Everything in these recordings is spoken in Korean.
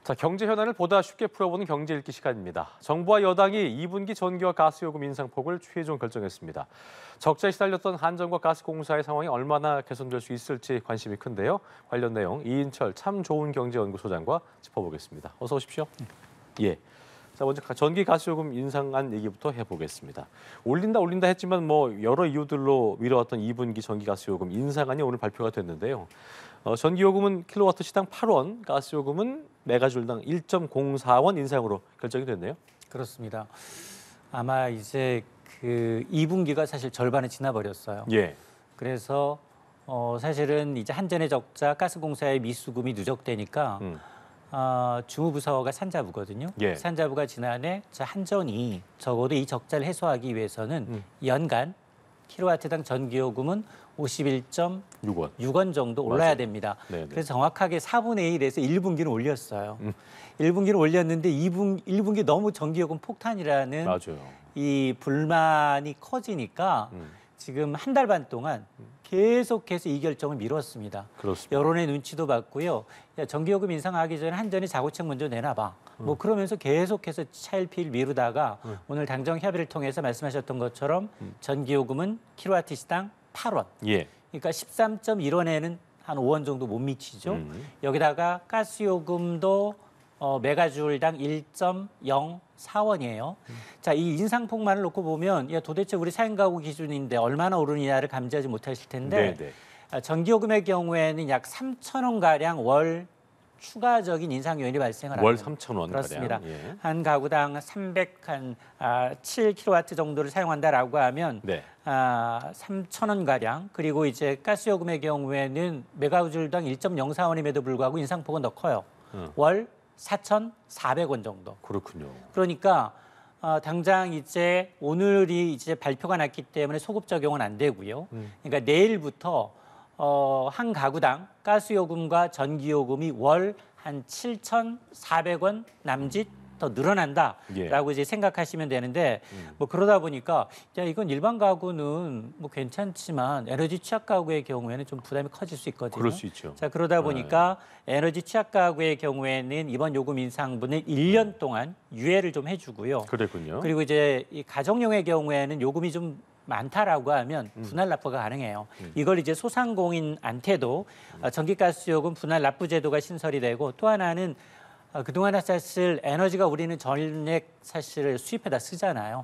자, 경제 현안을 보다 쉽게 풀어보는 경제 읽기 시간입니다. 정부와 여당이 2분기 전기와 가스요금 인상폭을 최종 결정했습니다. 적자에 시달렸던 한전과 가스공사의 상황이 얼마나 개선될 수 있을지 관심이 큰데요. 관련 내용 이인철 참 좋은 경제연구소장과 짚어보겠습니다. 어서 오십시오. 예. 자, 먼저 전기 가스요금 인상안 얘기부터 해보겠습니다. 올린다 했지만 여러 이유들로 미뤄왔던 2분기 전기 가스요금 인상안이 오늘 발표가 됐는데요. 전기요금은 킬로와트 시당 8원, 가스요금은 메가줄당 1.04원 인상으로 결정이 됐네요. 그렇습니다. 아마 이제 그 2분기가 사실 절반이 지나버렸어요. 예. 그래서 사실은 이제 한전의 적자, 가스공사의 미수금이 누적되니까 주무부서가 산자부거든요. 예. 산자부가 지난해 한전이 적어도 이 적자를 해소하기 위해서는 연간 킬로와트당 전기요금은 51.6원 정도 올라야 맞아요. 됩니다. 네네. 그래서 정확하게 4분의 1에서 1분기는 올렸어요. 1분기는 올렸는데 1분기 너무 전기요금 폭탄이라는 맞아요. 이 불만이 커지니까 지금 한 달 반 동안 계속해서 이 결정을 미뤘습니다. 그렇습니다. 여론의 눈치도 봤고요. 야, 전기요금 인상하기 전에 한전이 자구책 먼저 내놔봐. 그러면서 계속해서 차일피일 미루다가 오늘 당정 협의를 통해서 말씀하셨던 것처럼 전기요금은 킬로와트 시당 8원. 예. 그러니까 13.1원에는 한 5원 정도 못 미치죠. 여기다가 가스요금도 메가줄당 1.04원이에요. 자, 이 인상폭만을 놓고 보면 도대체 우리 4인 가구 기준인데 얼마나 오르느냐를 감지하지 못하실 텐데 전기요금의 경우에는 약 3,000원 가량 월 추가적인 인상 요인이 발생을 월 합니다. 3,000원 그렇습니다. 가량. 예. 한 가구당 7kW 정도를 사용한다라고 하면 네. 3,000원 가량. 그리고 이제 가스요금의 경우에는 메가줄당 1.04원임에도 불구하고 인상폭은 더 커요. 월 4,400원 정도. 그렇군요. 그러니까 당장 이제 오늘이 이제 발표가 났기 때문에 소급 적용은 안 되고요. 그러니까 내일부터 한 가구당 가스요금과 전기요금이 월 한 7,400원 남짓 더 늘어난다라고 이제 생각하시면 되는데 그러다 보니까 이건 일반 가구는 괜찮지만 에너지 취약 가구의 경우에는 좀 부담이 커질 수 있거든요. 그럴 수 있죠. 자, 그러다 보니까 에너지 취약 가구의 경우에는 이번 요금 인상분을 1년 동안 유예를 좀 해주고요. 그랬군요. 그리고 이제 이 가정용의 경우에는 요금이 좀 많다라고 하면 분할 납부가 가능해요. 이걸 이제 소상공인한테도 전기가스요금 분할 납부 제도가 신설이 되고 또 하나는 그동안 사실 에너지가 우리는 전액 사실 수입해다 쓰잖아요.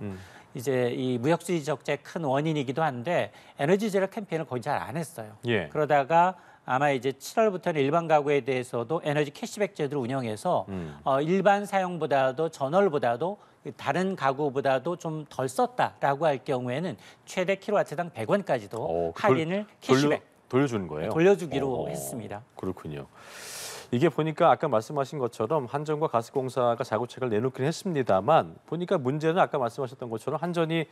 이제 이 무역수지 적자의 큰 원인이기도 한데 에너지 절약 캠페인을 거의 잘 안 했어요. 예. 그러다가 아마 이제 7월부터는 일반 가구에 대해서도 에너지 캐시백 제도를 운영해서 일반 사용보다도 전월보다도 다른 가구보다도 좀 덜 썼다라고 할 경우에는 최대 킬로와트당 100원까지도 할인을 캐시백 돌려주는 거예요. 돌려주기로 했습니다. 그렇군요. 이게 보니까 아까 말씀하신 것처럼 한전과 가스공사가 자구책을 내놓긴 했습니다만 보니까 문제는 아까 말씀하셨던 것처럼 한전이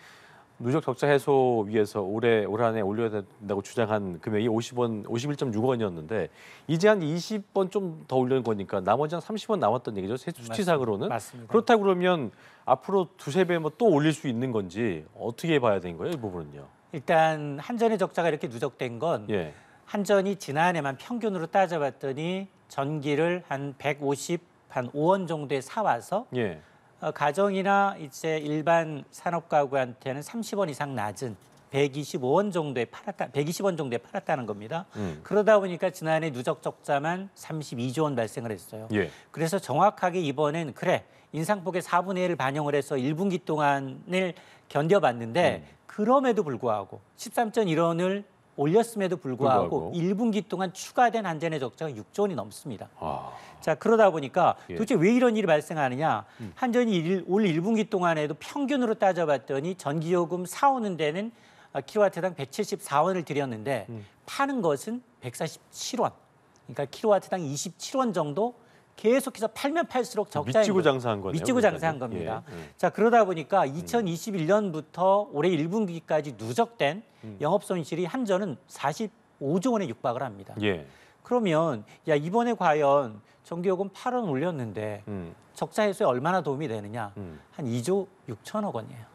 누적 적자 해소 위해서 올 한해 올려야 된다고 주장한 금액이 51.6원이었는데 이제 한 20원 좀 더 올린 거니까 나머지 한 30원 남았던 얘기죠. 수치상으로는. 맞습니다. 그렇다고 그러면 앞으로 두세 배 또 올릴 수 있는 건지 어떻게 봐야 되는 거예요? 이 부분은요. 일단 한전의 적자가 이렇게 누적된 건 한전이 지난해만 평균으로 따져봤더니 전기를 한 155원 정도에 사와서 가정이나 이제 일반 산업 가구한테는 30원 이상 낮은 120원 정도에 팔았다는 겁니다. 그러다 보니까 지난해 누적 적자만 32조 원 발생을 했어요. 그래서 정확하게 이번엔 인상폭의 4분의 1을 반영을 해서 1분기 동안을 견뎌봤는데 그럼에도 불구하고 13.1원을 올렸음에도 불구하고 1분기 동안 추가된 한전의 적자가 6조 원이 넘습니다. 자, 그러다 보니까 도대체 왜 이런 일이 발생하느냐. 한전이 올 1분기 동안에도 평균으로 따져봤더니 전기요금 사오는 데는 킬로와트당 174원을 들였는데 파는 것은 147원. 그러니까 킬로와트당 27원 정도 계속해서 팔면 팔수록 적자인 미치고 장사한 거네요. 미치고 장사한 겁니다. 자, 그러다 보니까 2021년부터 올해 1분기까지 누적된 영업 손실이 한전은 45조 원에 육박을 합니다. 그러면 이번에 과연 전기요금 8원 올렸는데 적자 해소에 얼마나 도움이 되느냐? 한 2조 6천억 원이에요.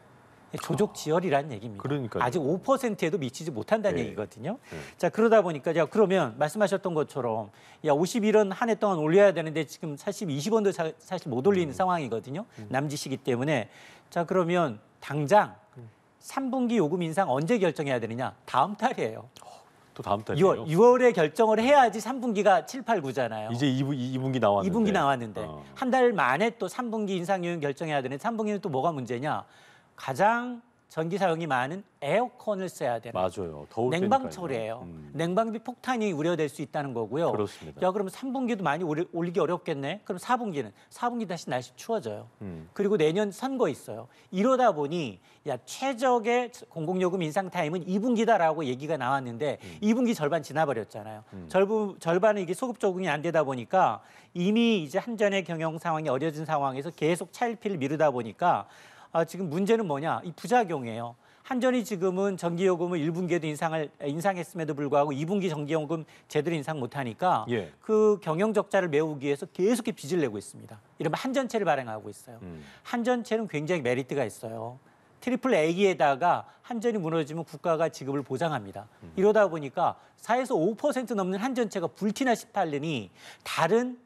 조족지열이라는 얘기입니다. 그러니까요. 아직 5%에도 미치지 못한다는 네. 얘기거든요. 네. 자, 그러다 보니까 그러면 말씀하셨던 것처럼 50일은 한 해 동안 올려야 되는데 지금 사실 20원도 사실 못 올리는 상황이거든요. 남짓이기 때문에. 자, 그러면 당장 3분기 요금 인상 언제 결정해야 되느냐? 다음 달이에요. 또 다음 달이에요. 6월에 결정을 해야지 3분기가 7, 8, 9잖아요. 이제 2분기 나왔는데. 2분기 나왔는데 한 달 만에 또 3분기 인상 요인 결정해야 되는데 3분기는 또 뭐가 문제냐? 가장 전기 사용이 많은 에어컨을 써야 되는. 맞아요. 더울 냉방철이에요. 냉방비 폭탄이 우려될 수 있다는 거고요. 그렇습니다. 그러면 3분기도 많이 올리기 어렵겠네. 그럼 4분기 다시 날씨 추워져요. 그리고 내년 선거 있어요. 이러다 보니 최적의 공공요금 인상 타임은 2분기다라고 얘기가 나왔는데 2분기 절반 지나버렸잖아요. 절반은 이게 소급 적응이 안 되다 보니까 이미 이제 한전의 경영 상황이 어려진 상황에서 계속 차일피일 미루다 보니까 지금 문제는 뭐냐? 이 부작용이에요. 한전이 지금은 전기요금을 1분기에도 인상했음에도 불구하고 2분기 전기요금 제대로 인상 못하니까 그 경영 적자를 메우기 위해서 계속 빚을 내고 있습니다. 이러면 한전채를 발행하고 있어요. 한전채는 굉장히 메리트가 있어요. 트리플 A에다가 한전이 무너지면 국가가 지급을 보장합니다. 이러다 보니까 4에서 5% 넘는 한전채가 불티나 시팔리니 다른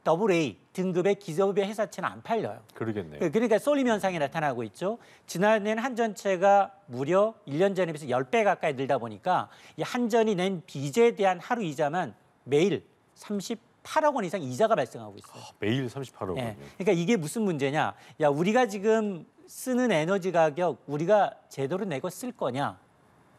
AA 등급의 기업의 회사채는 안 팔려요. 그러겠네요. 그러니까 쏠림 현상이 나타나고 있죠. 지난해는 한전채가 무려 1년 전에 비해서 10배 가까이 늘다 보니까 이 한전이 낸 빚에 대한 하루 이자만 매일 38억 원 이상 이자가 발생하고 있어요. 매일 38억 원. 네. 그러니까 이게 무슨 문제냐? 우리가 지금 쓰는 에너지 가격 우리가 제대로 내고 쓸 거냐?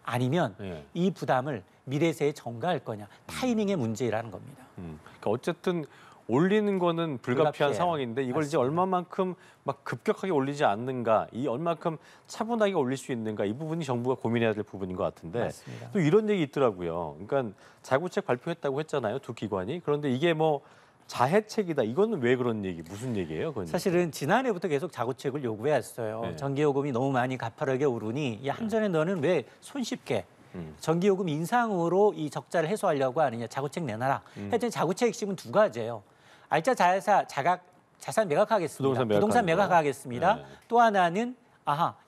아니면 이 부담을 미래세에 전가할 거냐? 타이밍의 문제라는 겁니다. 그러니까 어쨌든 올리는 거는 불가피한 상황인데 이걸 이제 얼마만큼 막 급격하게 올리지 않는가, 이 얼마만큼 차분하게 올릴 수 있는가, 이 부분이 정부가 고민해야 될 부분인 것 같은데 맞습니다. 또 이런 얘기 있더라고요. 그러니까 자구책 발표했다고 했잖아요, 두 기관이. 그런데 이게 뭐 자해책이다. 이거는 왜 그런 얘기, 무슨 얘기예요? 그건? 사실은 지난해부터 계속 자구책을 요구해왔어요. 전기요금이 너무 많이 가파르게 오르니 한전에 너는 왜 손쉽게 전기요금 인상으로 이 적자를 해소하려고 하느냐, 자구책 내놔라. 했더니 자구책 핵심은 두 가지예요. 알짜 자산 매각하겠습니다. 부동산 매각하겠습니다. 또 하나는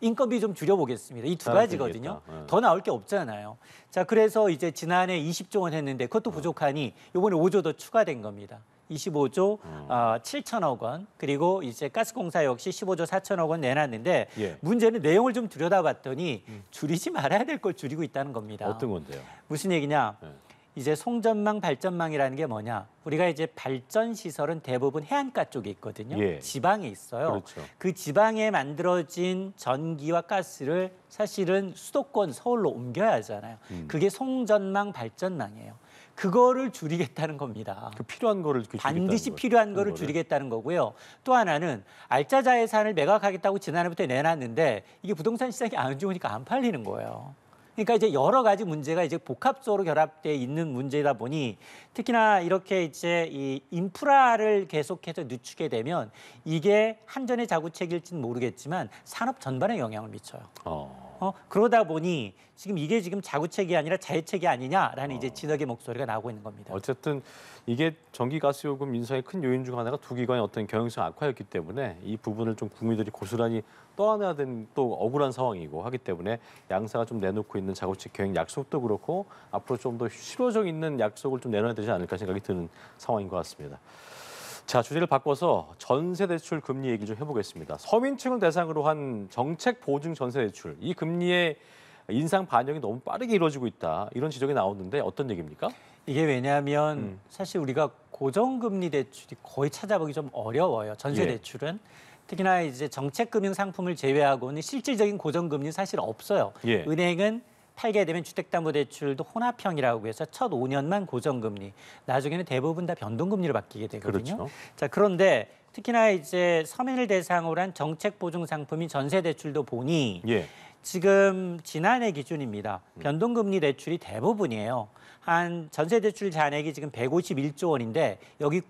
인건비 좀 줄여보겠습니다. 이 두 가지거든요. 더 나올 게 없잖아요. 자, 그래서 이제 지난해 20조 원 했는데 그것도 부족하니 이번에 5조 더 추가된 겁니다. 25조 7천억 원, 그리고 이제 가스공사 역시 15조 4천억 원 내놨는데 문제는 내용을 좀 들여다봤더니 줄이지 말아야 될 걸 줄이고 있다는 겁니다. 어떤 건데요? 무슨 얘기냐? 이제 송전망, 발전망이라는 게 뭐냐? 우리가 이제 발전 시설은 대부분 해안가 쪽에 있거든요. 지방에 있어요. 그렇죠. 그 지방에 만들어진 전기와 가스를 사실은 수도권 서울로 옮겨야 하잖아요. 그게 송전망, 발전망이에요. 그거를 줄이겠다는 겁니다. 그 필요한 거를 반드시 필요한 거를 줄이겠다는 거고요. 또 하나는 알짜 자회사를 매각하겠다고 지난해부터 내놨는데 이게 부동산 시장이 안 좋으니까 안 팔리는 거예요. 그러니까 이제 여러 가지 문제가 이제 복합적으로 결합돼 있는 문제다 보니 특히나 이렇게 이제 이 인프라를 계속해서 늦추게 되면 이게 한전의 자구책일지는 모르겠지만 산업 전반에 영향을 미쳐요. 그러다 보니 이게 지금 자구책이 아니라 자해책이 아니냐라는 이제 진흙의 목소리가 나오고 있는 겁니다. 어쨌든 이게 전기가스요금 인상의 큰 요인 중 하나가 두 기관의 어떤 경영성 악화였기 때문에 이 부분을 좀 국민들이 고스란히 떠안아야 되는 또 억울한 상황이고 하기 때문에 양사가 좀 내놓고 있는 자구책 경영 약속도 그렇고 앞으로 좀 더 실효적 있는 약속을 좀 내놔야 되지 않을까 생각이 드는 상황인 것 같습니다. 자, 주제를 바꿔서 전세대출 금리 얘기 좀 해보겠습니다. 서민층을 대상으로 한 정책 보증 전세대출, 이 금리의 인상 반영이 너무 빠르게 이루어지고 있다. 이런 지적이 나오는데 어떤 얘기입니까? 이게 왜냐하면 사실 우리가 고정금리 대출이 거의 찾아보기 좀 어려워요. 전세대출은. 특히나 이제 정책금융 상품을 제외하고는 실질적인 고정금리는 사실 없어요. 은행은 팔게 되면 주택담보대출도 혼합형이라고 해서 첫 5년만 고정금리, 나중에는 대부분 다 변동금리로 바뀌게 되거든요. 그렇죠. 자, 그런데 특히나 이제 서민을 대상으로 한 정책 보증 상품인 전세대출도 보니 지금 지난해 기준입니다. 변동금리 대출이 대부분이에요. 한 전세대출 잔액이 지금 151조 원인데 여기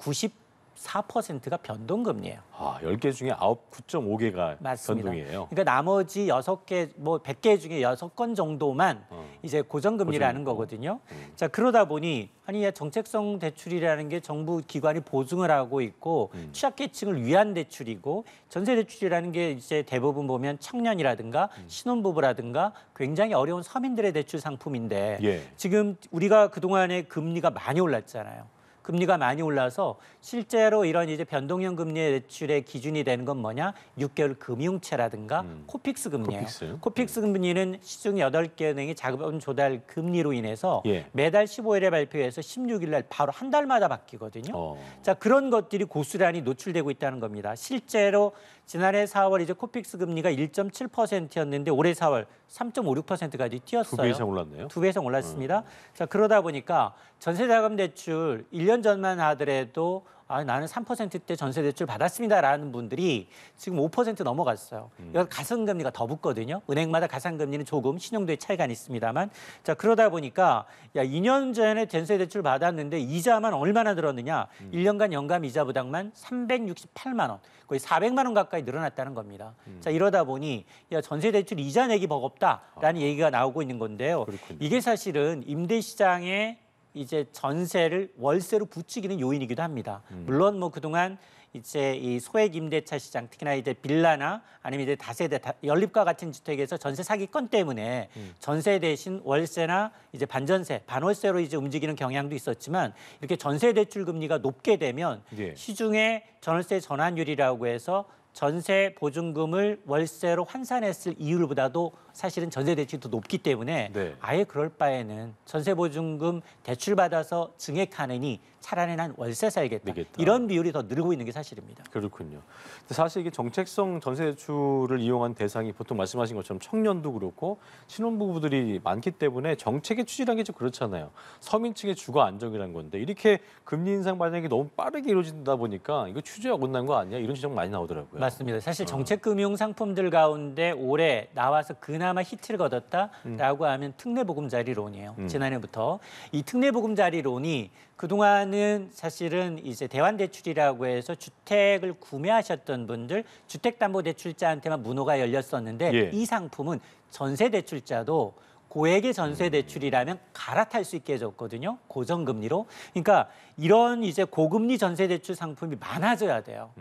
4%가 변동금리예요. 10개 중에 9.5개가 맞습니다. 변동이에요. 그러니까 나머지 6개, 뭐 100개 중에 6건 정도만 이제 고정금리라는 거거든요. 자, 그러다 보니 아니 정책성 대출이라는 게 정부 기관이 보증을 하고 있고 취약계층을 위한 대출이고 전세 대출이라는 게 이제 대부분 보면 청년이라든가 신혼부부라든가 굉장히 어려운 서민들의 대출 상품인데 지금 우리가 그동안에 금리가 많이 올랐잖아요. 금리가 많이 올라서 실제로 이런 이제 변동형 금리의 대출의 기준이 되는 건 뭐냐? 6개월 금융채라든가 코픽스 금리예요. 코픽스 금리는 시중 8개 은행이 자금 조달 금리로 인해서 매달 15일에 발표해서 16일 날 바로 한 달마다 바뀌거든요. 자, 그런 것들이 고스란히 노출되고 있다는 겁니다. 실제로 지난해 4월 이제 코픽스 금리가 1.7%였는데 올해 4월 3.56%까지 뛰었어요. 2배 이상 올랐네요. 2배 이상 올랐습니다. 자, 그러다 보니까 전세자금 대출 1년 전만 하더라도 나는 3%대 전세 대출 받았습니다라는 분들이 지금 5% 넘어갔어요. 이건 가산금리가 더 붙거든요. 은행마다 가산금리는 조금 신용도의 차이가 있습니다만, 자, 그러다 보니까 2년 전에 전세 대출 받았는데 이자만 얼마나 들었느냐? 1년간 연간 이자 부담만 368만 원, 거의 400만 원 가까이 늘어났다는 겁니다. 자, 이러다 보니 전세 대출 이자 내기 버겁다라는 얘기가 나오고 있는 건데요. 그렇군요. 이게 사실은 임대 시장에 이제 전세를 월세로 부추기는 요인이기도 합니다. 물론 뭐 그동안 이제 이 소액 임대차 시장, 특히나 이제 빌라나 아니면 이제 다세대 연립과 같은 주택에서 전세 사기건 때문에 전세 대신 월세나 이제 반전세, 반월세로 이제 움직이는 경향도 있었지만 이렇게 전세 대출 금리가 높게 되면 시중에 전월세 전환율이라고 해서 전세 보증금을 월세로 환산했을 이율보다도 사실은 전세 대출이 더 높기 때문에 아예 그럴 바에는 전세 보증금 대출 받아서 증액하느니 차라리 난 월세 살겠다. 이런 비율이 더 늘고 있는 게 사실입니다. 그렇군요. 근데 사실 이게 정책성 전세 대출을 이용한 대상이 보통 말씀하신 것처럼 청년도 그렇고 신혼부부들이 많기 때문에 정책의 취지라는 게 좀 그렇잖아요. 서민층의 주거 안정이라는 건데 이렇게 금리 인상 반영이 너무 빠르게 이루어진다 보니까 이거 취지가 어긋난 거 아니야? 이런 지적 많이 나오더라고요. 맞습니다. 사실 정책금융 상품들 가운데 올해 나와서 그나마 히트를 거뒀다라고 하면 특례보금자리론이에요. 지난해부터 이 특례보금자리론이 그동안은 사실은 이제 대환대출이라고 해서 주택을 구매하셨던 분들 주택담보대출자한테만 문호가 열렸었는데 이 상품은 전세대출자도 고액의 전세대출이라면 갈아탈 수 있게 해줬거든요. 고정금리로. 그러니까 이런 이제 고금리 전세대출 상품이 많아져야 돼요.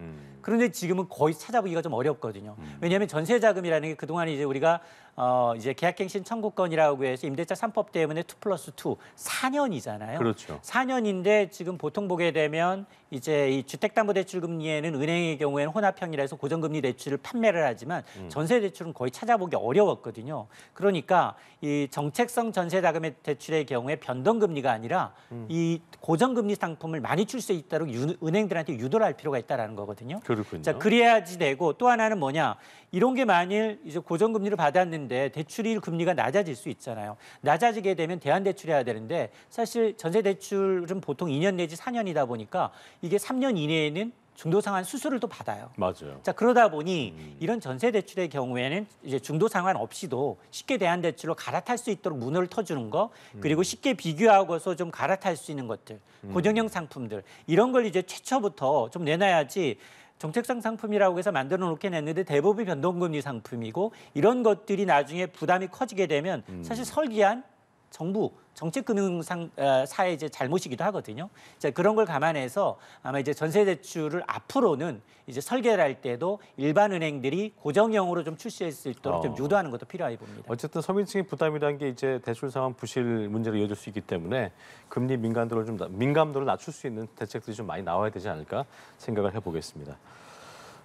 그런데 지금은 거의 찾아보기가 좀 어렵거든요. 왜냐하면 전세자금이라는 게 그동안 이제 우리가 이제 계약갱신 청구권이라고 해서 임대차 3법 때문에 2+2 4년이잖아요. 그렇죠. 4년인데 지금 보통 보게 되면 이제 이 주택담보대출 금리에는 은행의 경우에는 혼합형이라서 고정금리 대출을 판매를 하지만 전세 대출은 거의 찾아보기 어려웠거든요. 그러니까 이 정책성 전세자금 대출의 경우에 변동금리가 아니라 이 고정금리 상품을 많이 줄 수 있도록 은행들한테 유도를 할 필요가 있다라는 거거든요. 그렇군요. 자, 그래야지 되고 또 하나는 뭐냐? 이런 게 만일 이제 고정금리를 받았는데 대출일 금리가 낮아질 수 있잖아요. 낮아지게 되면 대환대출해야 되는데 사실 전세대출은 보통 2년 내지 4년이다 보니까 이게 3년 이내에는 중도상환 수수료를 또 받아요. 맞아요. 자, 그러다 보니 이런 전세대출의 경우에는 이제 중도상환 없이도 쉽게 대환대출로 갈아탈 수 있도록 문을 터주는 거, 그리고 쉽게 비교하고서 좀 갈아탈 수 있는 것들, 고정형 상품들 이런 걸 이제 최초부터 좀 내놔야지. 정책성 상품이라고 해서 만들어 놓긴 했는데 대부분 변동금리 상품이고 이런 것들이 나중에 부담이 커지게 되면 사실 설계한 정부 정책금융사의 이제 잘못이기도 하거든요. 자, 그런 걸 감안해서 아마 이제 전세대출을 앞으로는 이제 설계를 할 때도 일반 은행들이 고정형으로 좀 출시할 수 있도록 좀 유도하는 것도 필요해 봅니다. 어쨌든 서민층의 부담이라는 게 이제 대출 상환 부실 문제로 이어질 수 있기 때문에 금리 민감도를 낮출 수 있는 대책들이 좀 많이 나와야 되지 않을까 생각을 해보겠습니다.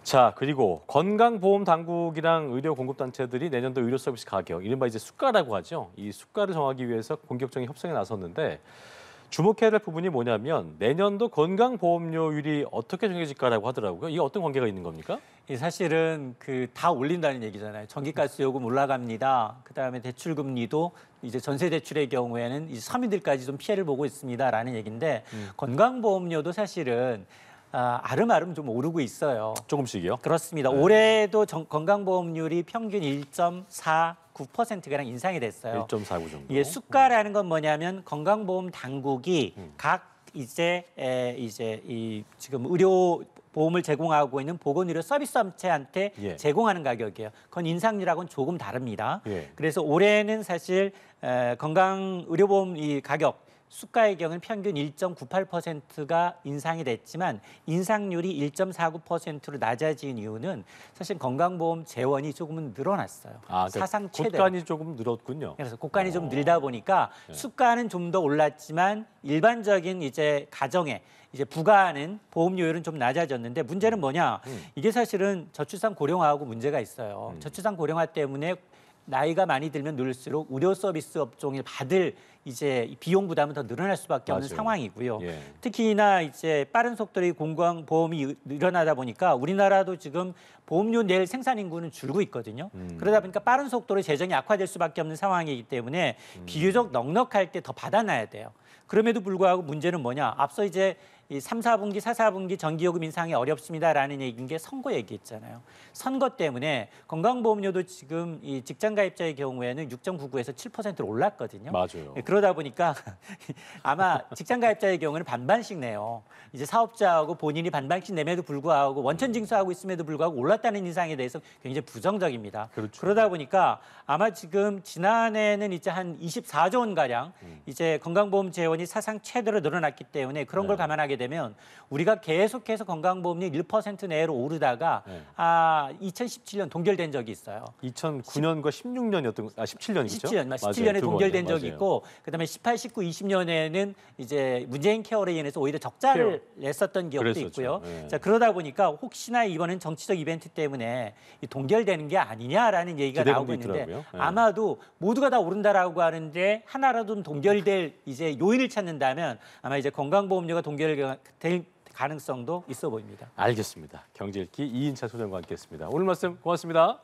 자, 그리고 건강보험 당국이랑 의료 공급단체들이 내년도 의료 서비스 가격, 이른바 이제 수가라고 하죠. 이 수가를 정하기 위해서 본격적인 협상에 나섰는데 주목해야 할 부분이 뭐냐면 내년도 건강보험료율이 어떻게 정해질까라고 하더라고요. 이게 어떤 관계가 있는 겁니까? 사실은 그 다 올린다는 얘기잖아요. 전기가스 요금 올라갑니다. 그다음에 대출금리도 이제 전세대출의 경우에는 이제 서민들까지 좀 피해를 보고 있습니다라는 얘기인데 건강보험료도 사실은 아름아름 좀 오르고 있어요. 조금씩이요? 그렇습니다. 올해도 건강보험률이 평균 1.49%가량 인상이 됐어요. 1.49 정도. 이게 수가라는 건 뭐냐면 건강보험 당국이 각 이제 이 지금 의료 보험을 제공하고 있는 보건의료 서비스 업체한테 제공하는 가격이에요. 그건 인상률하고는 조금 다릅니다. 그래서 올해는 사실 건강의료보험 이 가격 수가의 경우는 평균 1.98%가 인상이 됐지만 인상률이 1.49%로 낮아진 이유는 사실 건강보험 재원이 조금은 늘어났어요. 그러니까 사상 최대. 곳간이 조금 늘었군요. 그래서 곳간이 좀 늘다 보니까 수가는 좀 더 올랐지만 일반적인 이제 가정에 이제 부과하는 보험료율은 좀 낮아졌는데 문제는 뭐냐? 이게 사실은 저출산 고령화하고 문제가 있어요. 저출산 고령화 때문에 나이가 많이 들면 늘수록 의료 서비스 업종이 받을 이제 비용 부담은 더 늘어날 수밖에 없는 상황이고요. 특히나 이제 빠른 속도의 공공보험이 늘어나다 보니까 우리나라도 지금 보험료 낼 생산 인구는 줄고 있거든요. 그러다 보니까 빠른 속도로 재정이 악화될 수밖에 없는 상황이기 때문에 비교적 넉넉할 때 더 받아놔야 돼요. 그럼에도 불구하고 문제는 뭐냐? 앞서 이제 이 3, 4분기, 4, 4분기 전기요금 인상이 어렵습니다라는 얘기인 게 선거 얘기했잖아요. 선거 때문에 건강보험료도 지금 이 직장가입자의 경우에는 6.99에서 7%로 올랐거든요. 맞아요. 그러다 보니까 아마 직장가입자의 경우는 반반씩 내요. 이제 사업자하고 본인이 반반씩 내에도 불구하고 원천 징수하고 있음에도 불구하고 올랐다는 인상에 대해서 굉장히 부정적입니다. 그렇죠. 그러다 보니까 아마 지금 지난해는 이제 한 24조 원 가량 이제 건강보험 재원이 사상 최대로 늘어났기 때문에 그런 걸 감안하게 되면 우리가 계속해서 건강보험료 1% 내로 오르다가 2017년 동결된 적이 있어요. 2009년과 16년이었던 17년이죠? 17년에 동결된 적이 있고 그다음에 18, 19, 20년에는 이제 문재인 케어로 인해서 오히려 적자를 냈었던 기억도 그랬었죠. 있고요. 자, 그러다 보니까 혹시나 이번엔 정치적 이벤트 때문에 이 동결되는 게 아니냐라는 얘기가 나오고 있는데 아마도 모두가 다 오른다라고 하는데 하나라도 동결될 이제 요인을 찾는다면 아마 이제 건강보험료가 동결될 가능성도 있어 보입니다. 알겠습니다. 경제 읽기 이인찬 소장과 함께했습니다. 오늘 말씀 고맙습니다.